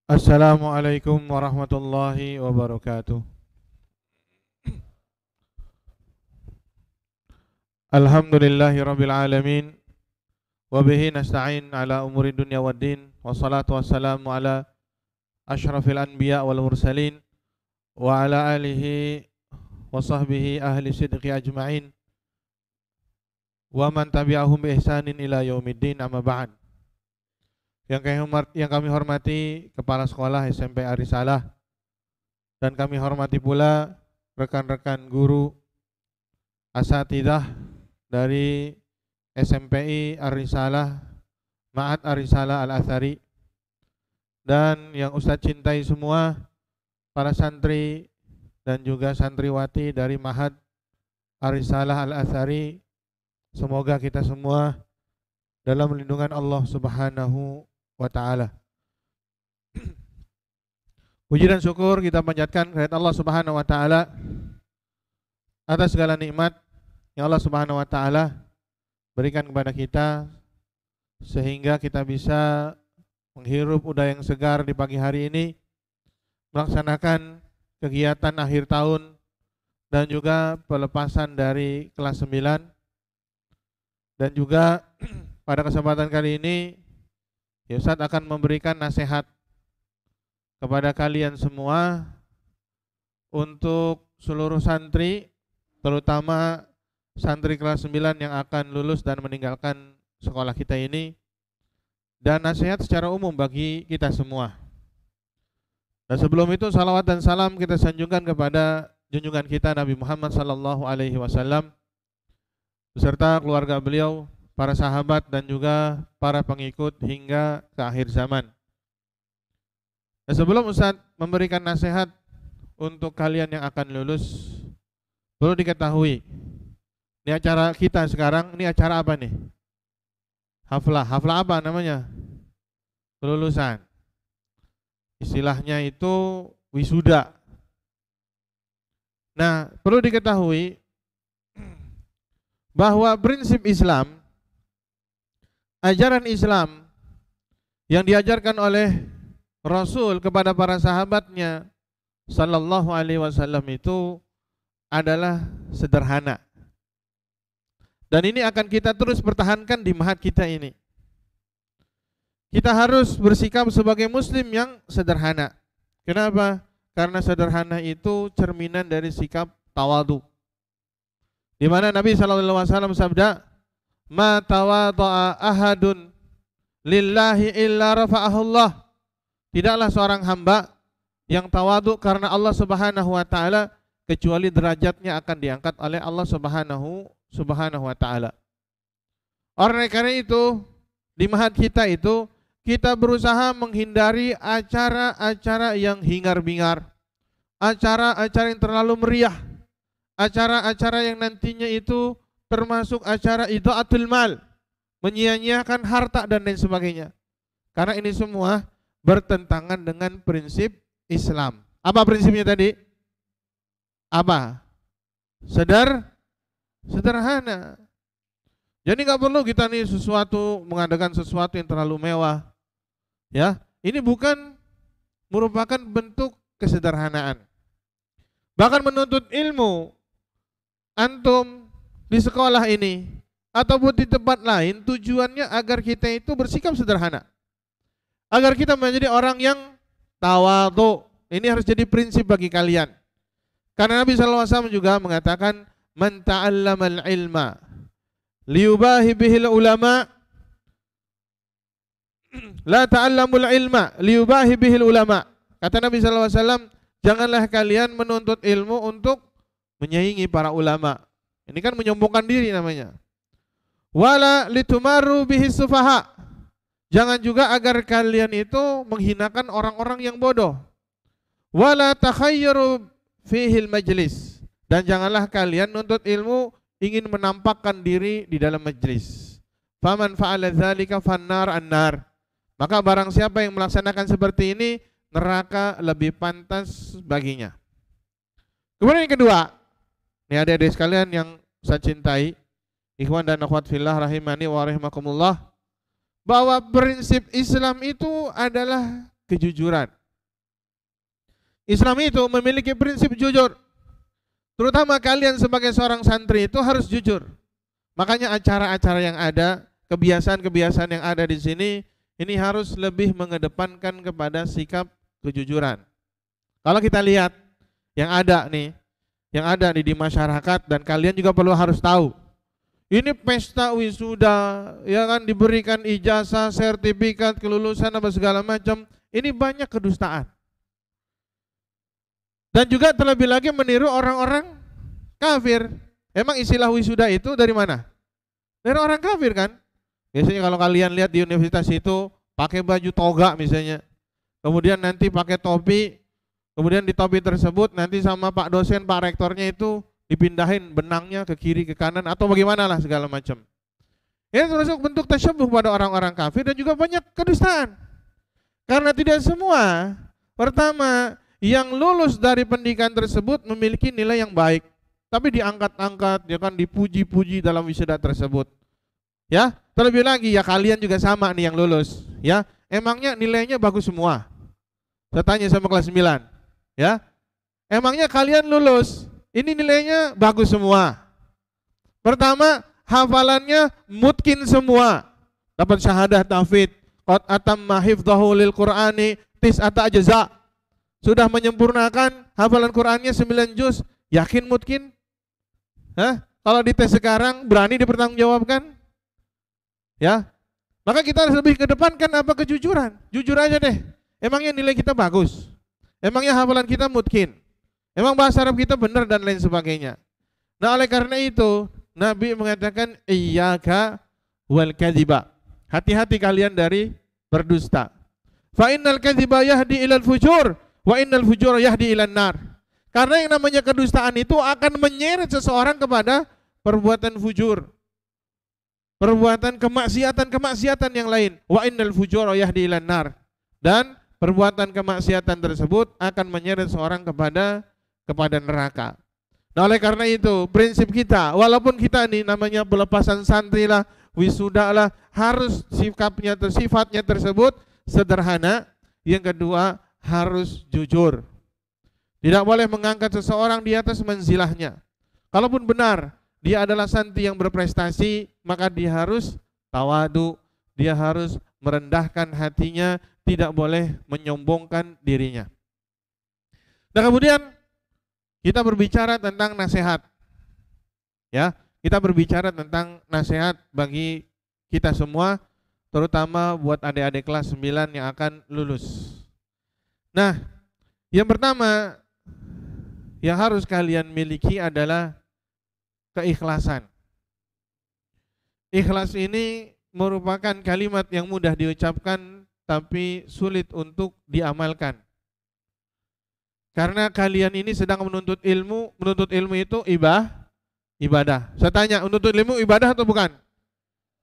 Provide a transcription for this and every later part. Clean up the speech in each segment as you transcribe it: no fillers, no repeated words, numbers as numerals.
Assalamualaikum warahmatullahi wabarakatuh. Alhamdulillahi rabbil alamin. Wabihi nasta'in ala umuri dunya waddin. Wassalatu wassalamu ala ashrafil anbiya wal mursalin. Wa ala alihi wa sahbihi ahli sidqi ajma'in. Wa man tabi'ahum bi ihsanin ila yaumiddin, amma ba'd. Yang kami hormati Kepala Sekolah SMP Ar-Risalah, dan kami hormati pula rekan-rekan guru asatidzah dari SMPI Ar-Risalah, Ma'had Ar-Risalah Al-Athari, dan yang Ustadz cintai semua, para santri dan juga santriwati dari Ma'had Ar-Risalah Al-Athari. Semoga kita semua dalam lindungan Allah Subhanahu wa ta'ala. Puji dan syukur kita panjatkan kepada Allah Subhanahu wa ta'ala atas segala nikmat yang Allah Subhanahu wa ta'ala berikan kepada kita, sehingga kita bisa menghirup udara yang segar di pagi hari ini, melaksanakan kegiatan akhir tahun dan juga pelepasan dari kelas 9. Dan juga pada kesempatan kali ini Ustadz akan memberikan nasihat kepada kalian semua untuk seluruh santri, terutama santri kelas 9 yang akan lulus dan meninggalkan sekolah kita ini, dan nasihat secara umum bagi kita semua. Dan sebelum itu, salawat dan salam kita sanjungkan kepada junjungan kita Nabi Muhammad SAW beserta keluarga beliau, para sahabat, dan juga para pengikut hingga ke akhir zaman. Dan sebelum Ustadz memberikan nasihat untuk kalian yang akan lulus, perlu diketahui, ini acara kita sekarang, ini acara apa nih? Haflah apa namanya? Kelulusan. Istilahnya itu wisuda. Nah, perlu diketahui bahwa prinsip Islam, ajaran Islam yang diajarkan oleh Rasul kepada para sahabatnya sallallahu alaihi wasallam itu adalah sederhana. Dan ini akan kita terus pertahankan di Ma'had kita ini. Kita harus bersikap sebagai muslim yang sederhana. Kenapa? Karena sederhana itu cerminan dari sikap tawadhu. Di mana Nabi sallallahu alaihi wasallam sabda, "Ma tawadha'a ahadun lillahi illa rafa'ahullah." Tidaklah seorang hamba yang tawadhu karena Allah Subhanahu wa taala kecuali derajatnya akan diangkat oleh Allah Subhanahu wa taala. Oleh karena itu, di Ma'had kita itu kita berusaha menghindari acara-acara yang hingar-bingar, acara-acara yang terlalu meriah, acara-acara yang nantinya itu termasuk acara idha'atul mal, menyia-nyiakan harta dan lain sebagainya. Karena ini semua bertentangan dengan prinsip Islam. Apa prinsipnya tadi? Apa? Sederhana. Jadi nggak perlu kita nih mengadakan sesuatu yang terlalu mewah. Ya, ini bukan merupakan bentuk kesederhanaan. Bahkan menuntut ilmu, antum di sekolah ini ataupun di tempat lain, tujuannya agar kita itu bersikap sederhana, agar kita menjadi orang yang tawadhu. Ini harus jadi prinsip bagi kalian. Karena Nabi SAW juga mengatakan, "Man ta'allamal ilma liyubahi bihil ulama, la ta'allamul ilma liyubahi bihil ulama." Kata Nabi SAW, janganlah kalian menuntut ilmu untuk menyaingi para ulama. Ini kan menyombongkan diri namanya. Wala litumaru bihis sufaha. Jangan juga agar kalian itu menghinakan orang-orang yang bodoh. Wala takhayyaru fihil majlis. Dan janganlah kalian nuntut ilmu ingin menampakkan diri di dalam majlis. Faman fa'ala dzalika fannar annar. Maka barang siapa yang melaksanakan seperti ini, neraka lebih pantas baginya. Kemudian yang kedua, ini adik-adik sekalian yang saya cintai, ikhwan dan akhwat fillah rahimani wa rahimakumullah, bahwa prinsip Islam itu adalah kejujuran. Islam itu memiliki prinsip jujur. Terutama kalian sebagai seorang santri itu harus jujur. Makanya acara-acara yang ada, kebiasaan-kebiasaan yang ada di sini, ini harus lebih mengedepankan kepada sikap kejujuran. Kalau kita lihat yang ada nih, yang ada nih di masyarakat, dan kalian juga perlu harus tahu. Ini pesta wisuda, ya kan, diberikan ijazah, sertifikat, kelulusan, apa segala macam. Ini banyak kedustaan. Dan juga terlebih lagi meniru orang-orang kafir. Emang istilah wisuda itu dari mana? Dari orang kafir kan? Biasanya kalau kalian lihat di universitas itu pakai baju toga misalnya. Kemudian nanti pakai topi. Kemudian di topi tersebut nanti sama Pak dosen, Pak rektornya itu dipindahin benangnya ke kiri, ke kanan, atau bagaimana lah segala macam. Ini termasuk bentuk tasyabbuh pada orang-orang kafir dan juga banyak kedustaan. Karena tidak semua, pertama, yang lulus dari pendidikan tersebut memiliki nilai yang baik, tapi diangkat-angkat, ya kan, dipuji-puji dalam wisuda tersebut. Ya, terlebih lagi ya kalian juga sama nih yang lulus, ya. Emangnya nilainya bagus semua? Saya tanya sama kelas 9, ya. Emangnya kalian lulus, ini nilainya bagus semua? Pertama, hafalannya mutkin semua. Dapat syahadah tahfidz, qad atamma hifdhahu lil Qur'ani tis'ata ajza'. Sudah menyempurnakan hafalan Qur'annya 9 juz, yakin mungkin? Hah? Kalau dites sekarang berani dipertanggungjawabkan? Ya. Maka kita harus lebih kedepankan apa? Kejujuran. Jujur aja deh. Emangnya nilai kita bagus? Emangnya hafalan kita mungkin? Emang bahasa Arab kita benar dan lain sebagainya. Nah, oleh karena itu Nabi mengatakan iyyaka wal kadhiba. Hati-hati kalian dari berdusta. Fa innal kadhiba yahdi ilal fujur. Wa innal fujura yahdi ilan nar. Karena yang namanya kedustaan itu akan menyeret seseorang kepada perbuatan fujur, perbuatan kemaksiatan yang lain. Wa innal fujura yahdi ilan nar. Dan perbuatan kemaksiatan tersebut akan menyeret seorang kepada neraka. Nah, oleh karena itu prinsip kita, walaupun kita ini namanya pelepasan santri lah, wisuda lah, harus sifatnya tersebut sederhana. Yang kedua, harus jujur. Tidak boleh mengangkat seseorang di atas menzilahnya. Kalaupun benar dia adalah santri yang berprestasi, maka dia harus tawadu, dia harus merendahkan hatinya, tidak boleh menyombongkan dirinya. Nah, kemudian kita berbicara tentang nasihat. Ya, kita berbicara tentang nasihat bagi kita semua, terutama buat adik-adik kelas 9 yang akan lulus. Nah, yang pertama yang harus kalian miliki adalah keikhlasan. Ikhlas ini merupakan kalimat yang mudah diucapkan tapi sulit untuk diamalkan. Karena kalian ini sedang menuntut ilmu itu ibadah. Saya tanya, menuntut ilmu ibadah atau bukan?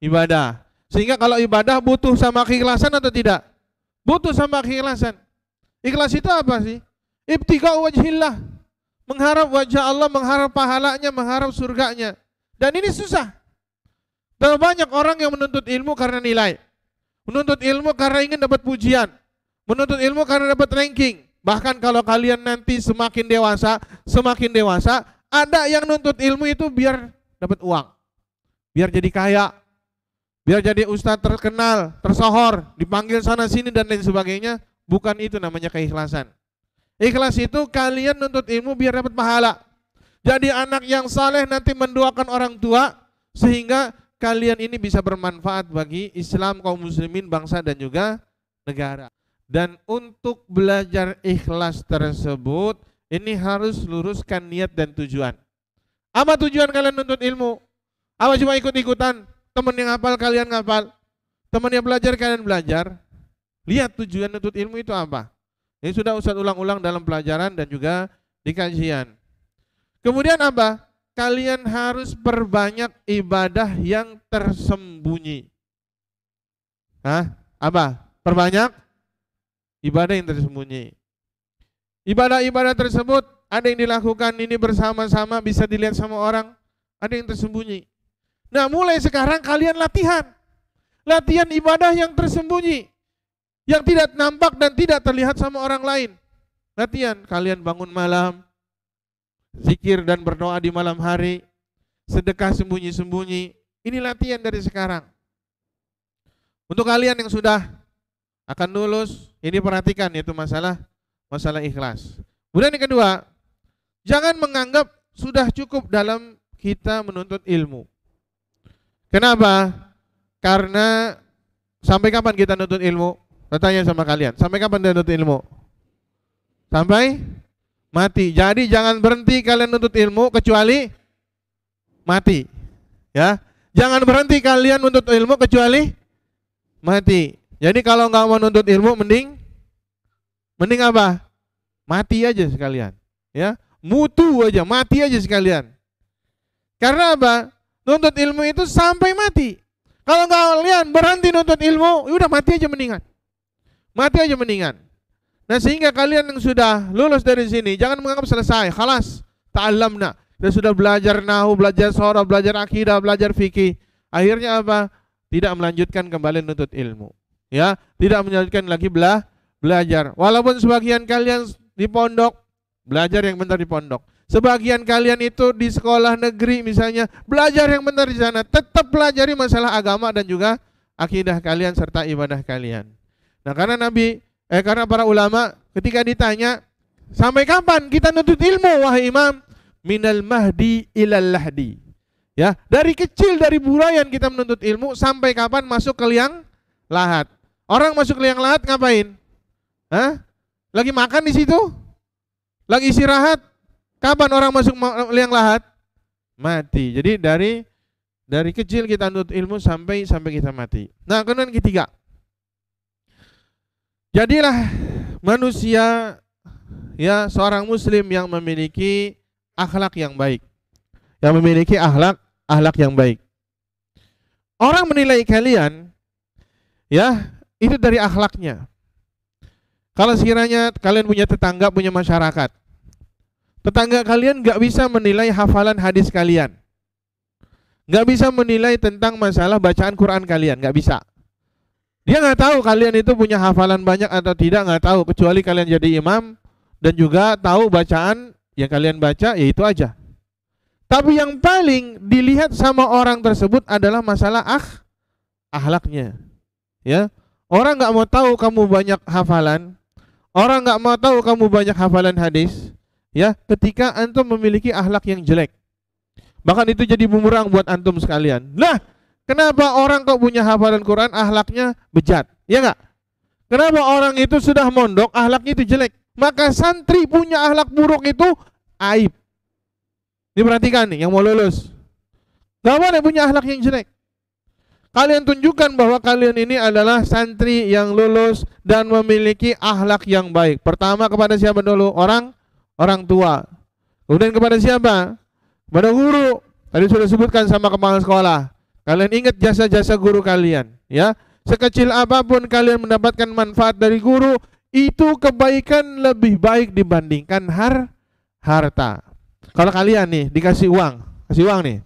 Ibadah. Sehingga kalau ibadah butuh sama keikhlasan atau tidak? Butuh sama keikhlasan. Ikhlas itu apa sih? Ibtigha'u wajhillah, mengharap wajah Allah, mengharap pahalanya, mengharap surganya. Dan ini susah. Dan banyak orang yang menuntut ilmu karena nilai, menuntut ilmu karena ingin dapat pujian, menuntut ilmu karena dapat ranking. Bahkan kalau kalian nanti semakin dewasa, ada yang nuntut ilmu itu biar dapat uang, biar jadi kaya, biar jadi ustadz terkenal, tersohor, dipanggil sana sini dan lain sebagainya. Bukan itu namanya keikhlasan. Ikhlas itu kalian nuntut ilmu biar dapat pahala. Jadi anak yang saleh nanti mendoakan orang tua sehingga kalian ini bisa bermanfaat bagi Islam, kaum muslimin, bangsa dan juga negara. Dan untuk belajar ikhlas tersebut ini harus luruskan niat dan tujuan. Apa tujuan kalian nuntut ilmu? Apa cuma ikut-ikutan? Teman yang hafal kalian ngapal, teman yang belajar kalian belajar? Lihat tujuan nuntut ilmu itu apa. Ini sudah Ustaz ulang-ulang dalam pelajaran dan juga di kajian. Kemudian apa? Kalian harus perbanyak ibadah yang tersembunyi. Hah? Apa? Perbanyak ibadah yang tersembunyi. Ibadah-ibadah tersebut ada yang dilakukan ini bersama-sama bisa dilihat sama orang, ada yang tersembunyi. Nah, mulai sekarang kalian latihan ibadah yang tersembunyi, yang tidak nampak dan tidak terlihat sama orang lain. Latihan, kalian bangun malam, zikir dan berdoa di malam hari, sedekah sembunyi-sembunyi. Ini latihan dari sekarang. Untuk kalian yang sudah akan lulus, ini perhatikan, yaitu masalah ikhlas. Kemudian yang kedua, jangan menganggap sudah cukup dalam kita menuntut ilmu. Kenapa? Karena sampai kapan kita nuntut ilmu? Saya tanya sama kalian, sampai kapan kita nuntut ilmu? Sampai mati. Jadi jangan berhenti kalian nuntut ilmu kecuali mati. Ya, jangan berhenti kalian nuntut ilmu kecuali mati. Jadi kalau nggak mau nuntut ilmu, mending apa? Mati aja sekalian. Ya, mutu aja, mati aja sekalian. Karena apa? Nuntut ilmu itu sampai mati. Kalau kalian berhenti nuntut ilmu, udah mati aja mendingan. Mati aja mendingan. Nah, sehingga kalian yang sudah lulus dari sini jangan menganggap selesai, khalas, ta'allamna. Dan sudah belajar nahu, belajar sorof, belajar akidah, belajar fikih. Akhirnya apa? Tidak melanjutkan kembali nuntut ilmu. Ya, tidak melanjutkan lagi belajar. Walaupun sebagian kalian di pondok, belajar yang benar di pondok. Sebagian kalian itu di sekolah negeri misalnya, belajar yang benar di sana. Tetap pelajari masalah agama dan juga akidah kalian serta ibadah kalian. Nah, karena para ulama ketika ditanya, sampai kapan kita nuntut ilmu wahai imam? Minal mahdi ilal lahdi. Ya, dari kecil, dari burayan kita menuntut ilmu sampai kapan masuk ke liang lahat. Orang masuk ke liang lahat ngapain? Hah? Lagi makan di situ? Lagi istirahat? Kapan orang masuk liang lahat? Mati. Jadi dari kecil kita nuntut ilmu sampai kita mati. Nah, kemudian ketiga, jadilah manusia, ya, seorang muslim yang memiliki akhlak yang baik. Yang memiliki akhlak yang baik. Orang menilai kalian, ya, itu dari akhlaknya. Kalau sekiranya kalian punya tetangga, punya masyarakat, tetangga kalian gak bisa menilai hafalan hadis kalian, gak bisa menilai tentang masalah bacaan Quran kalian, gak bisa. Dia nggak tahu kalian itu punya hafalan banyak atau tidak, nggak tahu, kecuali kalian jadi imam dan juga tahu bacaan yang kalian baca, ya itu aja. Tapi yang paling dilihat sama orang tersebut adalah masalah akhlaknya. Ya, orang nggak mau tahu kamu banyak hafalan, orang nggak mau tahu kamu banyak hafalan hadis, ya, ketika antum memiliki akhlak yang jelek. Bahkan itu jadi bumerang buat antum sekalian. Lah, kenapa orang kok punya hafalan Quran akhlaknya bejat? Ya enggak? Kenapa orang itu sudah mondok akhlaknya itu jelek? Maka santri punya akhlak buruk itu aib. Diperhatikan nih yang mau lulus. Gak boleh punya akhlak yang jelek. Kalian tunjukkan bahwa kalian ini adalah santri yang lulus dan memiliki akhlak yang baik. Pertama kepada siapa dulu? Orang tua. Kemudian kepada siapa? Kepada guru. Tadi sudah sebutkan sama kepala sekolah. Kalian ingat jasa-jasa guru kalian, ya. Sekecil apapun kalian mendapatkan manfaat dari guru, itu kebaikan lebih baik dibandingkan harta. Kalau kalian nih dikasih uang nih,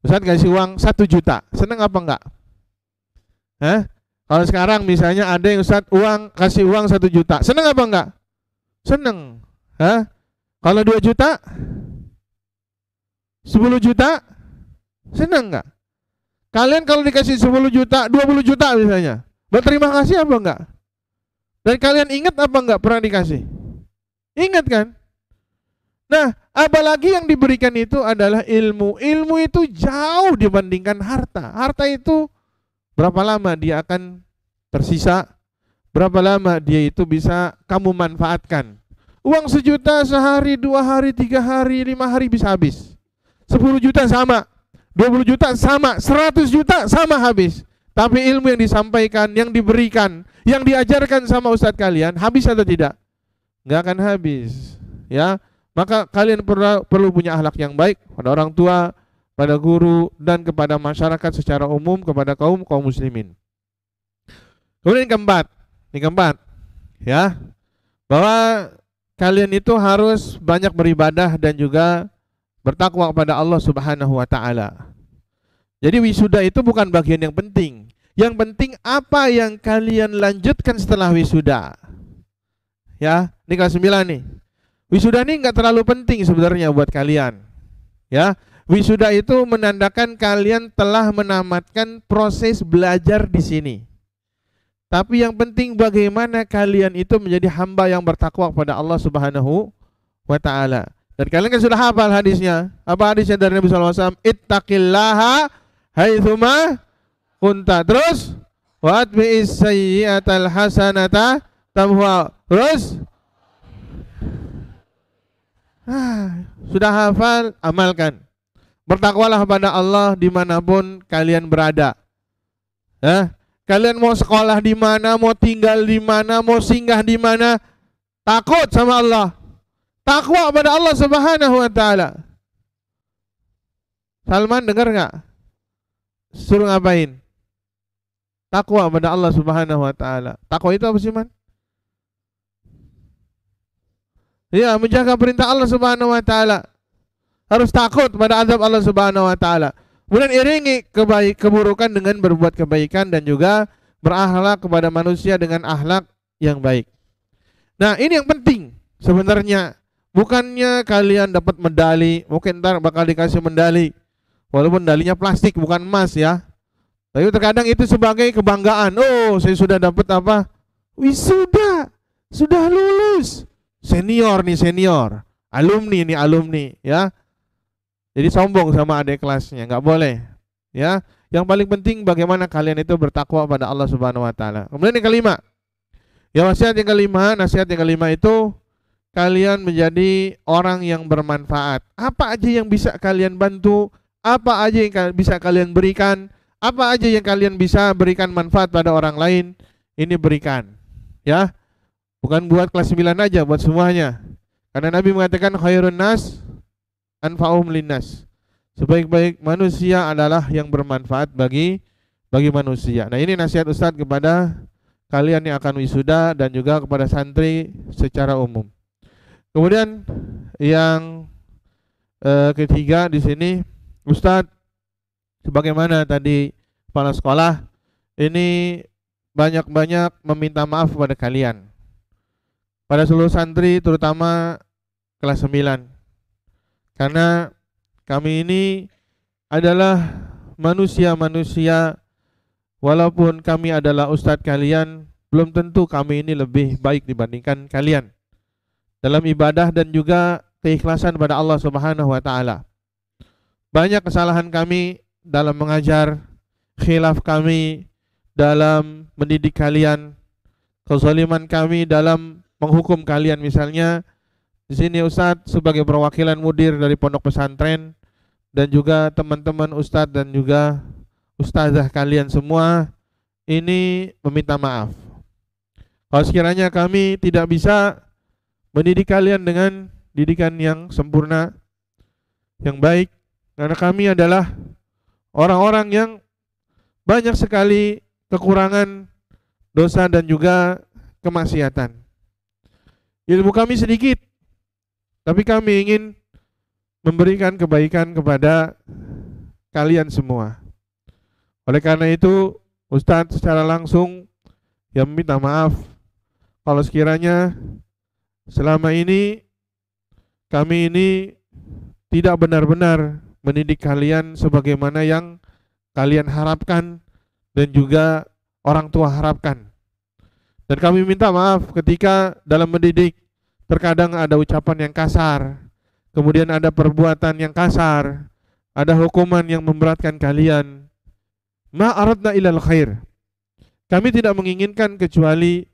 Ustaz kasih uang 1 juta, seneng apa enggak? Hah? Kalau sekarang misalnya ada yang Ustaz kasih uang 1 juta, seneng apa enggak? Seneng. Hah? Kalau 2 juta, 10 juta, seneng enggak? Kalian kalau dikasih 10 juta, 20 juta misalnya, berterima kasih apa enggak? Dan kalian ingat apa enggak pernah dikasih? Ingat kan? Nah, apalagi yang diberikan itu adalah ilmu. Ilmu itu jauh dibandingkan harta. Harta itu berapa lama dia akan tersisa? Berapa lama dia itu bisa kamu manfaatkan? Uang 1 juta sehari, 2 hari, 3 hari, 5 hari bisa habis. 10 juta sama, 20 juta sama, 100 juta sama habis. Tapi ilmu yang disampaikan, yang diberikan, yang diajarkan sama ustadz kalian, habis atau tidak? Nggak akan habis. Ya, maka kalian perlu punya akhlak yang baik pada orang tua, pada guru, dan kepada masyarakat secara umum, kepada kaum muslimin. Kemudian yang keempat, ya, bahwa kalian itu harus banyak beribadah dan juga bertakwa kepada Allah Subhanahu wa taala. Jadi wisuda itu bukan bagian yang penting. Yang penting apa yang kalian lanjutkan setelah wisuda. Ya, Ini kelas 9 nih. Wisuda ini nggak terlalu penting sebenarnya buat kalian. Ya, wisuda itu menandakan kalian telah menamatkan proses belajar di sini. Tapi yang penting bagaimana kalian itu menjadi hamba yang bertakwa kepada Allah Subhanahu wa taala. Dan kalian kan sudah hafal hadisnya. Apa hadisnya dari Nabi sallallahu alaihi wasallam? Ittaqillaha haitsuma kunta. Terus wa atbi'is sayyi'atal hasanata tamhuha. Terus sudah hafal, amalkan. Bertakwalah kepada Allah dimanapun kalian berada. Ya, kalian mau sekolah di mana, mau tinggal di mana, mau singgah di mana, takut sama Allah. Takwa kepada Allah Subhanahu wa taala. Salman dengar nggak? Suruh ngapain? Takwa kepada Allah Subhanahu wa taala. Takwa itu apa sih, Man? Ya, menjaga perintah Allah Subhanahu wa taala. Harus takut pada azab Allah Subhanahu wa taala. Kemudian iringi keburukan dengan berbuat kebaikan dan juga berakhlak kepada manusia dengan akhlak yang baik. Nah, ini yang penting sebenarnya. Bukannya kalian dapat medali, mungkin ntar bakal dikasih medali. Walaupun medalinya plastik bukan emas ya. Tapi terkadang itu sebagai kebanggaan. Oh, saya sudah dapat apa? Wisuda. Sudah lulus. Senior nih senior. Alumni nih alumni ya. Jadi sombong sama adik kelasnya, nggak boleh. Ya, yang paling penting bagaimana kalian itu bertakwa pada Allah Subhanahu wa taala. Kemudian yang kelima. Ya, nasihat yang kelima itu kalian menjadi orang yang bermanfaat. Apa aja yang bisa kalian bantu, apa aja yang bisa kalian berikan, apa aja yang kalian bisa berikan manfaat pada orang lain, ini berikan. Ya. Bukan buat kelas 9 aja, buat semuanya. Karena Nabi mengatakan khairun nas anfa'uhum linnas. Sebaik-baik manusia adalah yang bermanfaat bagi manusia. Nah, ini nasihat Ustadz kepada kalian yang akan wisuda dan juga kepada santri secara umum. Kemudian yang ketiga di sini, Ustadz, sebagaimana tadi kepala sekolah ini banyak-banyak meminta maaf kepada kalian, pada seluruh santri terutama kelas 9, karena kami ini adalah manusia-manusia. Walaupun kami adalah ustadz kalian, belum tentu kami ini lebih baik dibandingkan kalian dalam ibadah dan juga keikhlasan pada Allah Subhanahu wa taala. Banyak kesalahan kami dalam mengajar, khilaf kami dalam mendidik kalian, kezaliman kami dalam menghukum kalian. Misalnya di sini Ustadz sebagai perwakilan mudir dari pondok pesantren dan juga teman-teman Ustadz dan juga ustazah kalian semua ini meminta maaf. Kalau sekiranya kami tidak bisa mendidik kalian dengan didikan yang sempurna, yang baik, karena kami adalah orang-orang yang banyak sekali kekurangan, dosa dan juga kemaksiatan. Ilmu kami sedikit, tapi kami ingin memberikan kebaikan kepada kalian semua. Oleh karena itu, Ustadz secara langsung yang minta maaf kalau sekiranya selama ini kami ini tidak benar-benar mendidik kalian sebagaimana yang kalian harapkan dan juga orang tua harapkan. Dan kami minta maaf ketika dalam mendidik terkadang ada ucapan yang kasar, kemudian ada perbuatan yang kasar, ada hukuman yang memberatkan kalian. Ma aradna ilal khair. Kami tidak menginginkan kecuali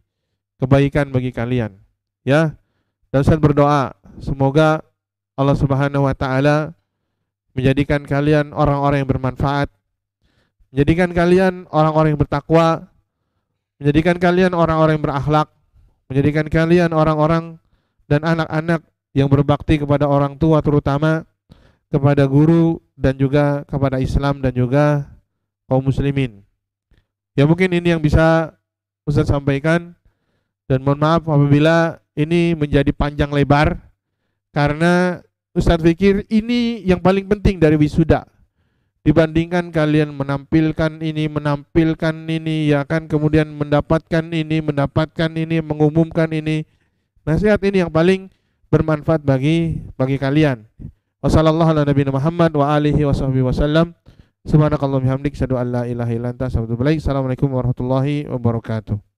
kebaikan bagi kalian. Ya. Dan saya berdoa semoga Allah Subhanahu wa taala menjadikan kalian orang-orang yang bermanfaat, menjadikan kalian orang-orang yang bertakwa, menjadikan kalian orang-orang yang berakhlak, menjadikan kalian orang-orang dan anak-anak yang berbakti kepada orang tua, terutama kepada guru dan juga kepada Islam dan juga kaum muslimin. Ya, mungkin ini yang bisa Ustaz sampaikan, dan mohon maaf apabila ini menjadi panjang lebar, karena Ustaz pikir ini yang paling penting dari wisuda. Dibandingkan kalian menampilkan ini, ya kan, kemudian mendapatkan ini, mengumumkan ini. nasihat ini yang paling bermanfaat bagi kalian. Wassalamualaikum warahmatullahi wabarakatuh. Subhanakallahumma hamdik, asyhadu an la ilaha illa anta, astaghfiruka wa atubu ilaik. Assalamualaikum warahmatullahi wabarakatuh.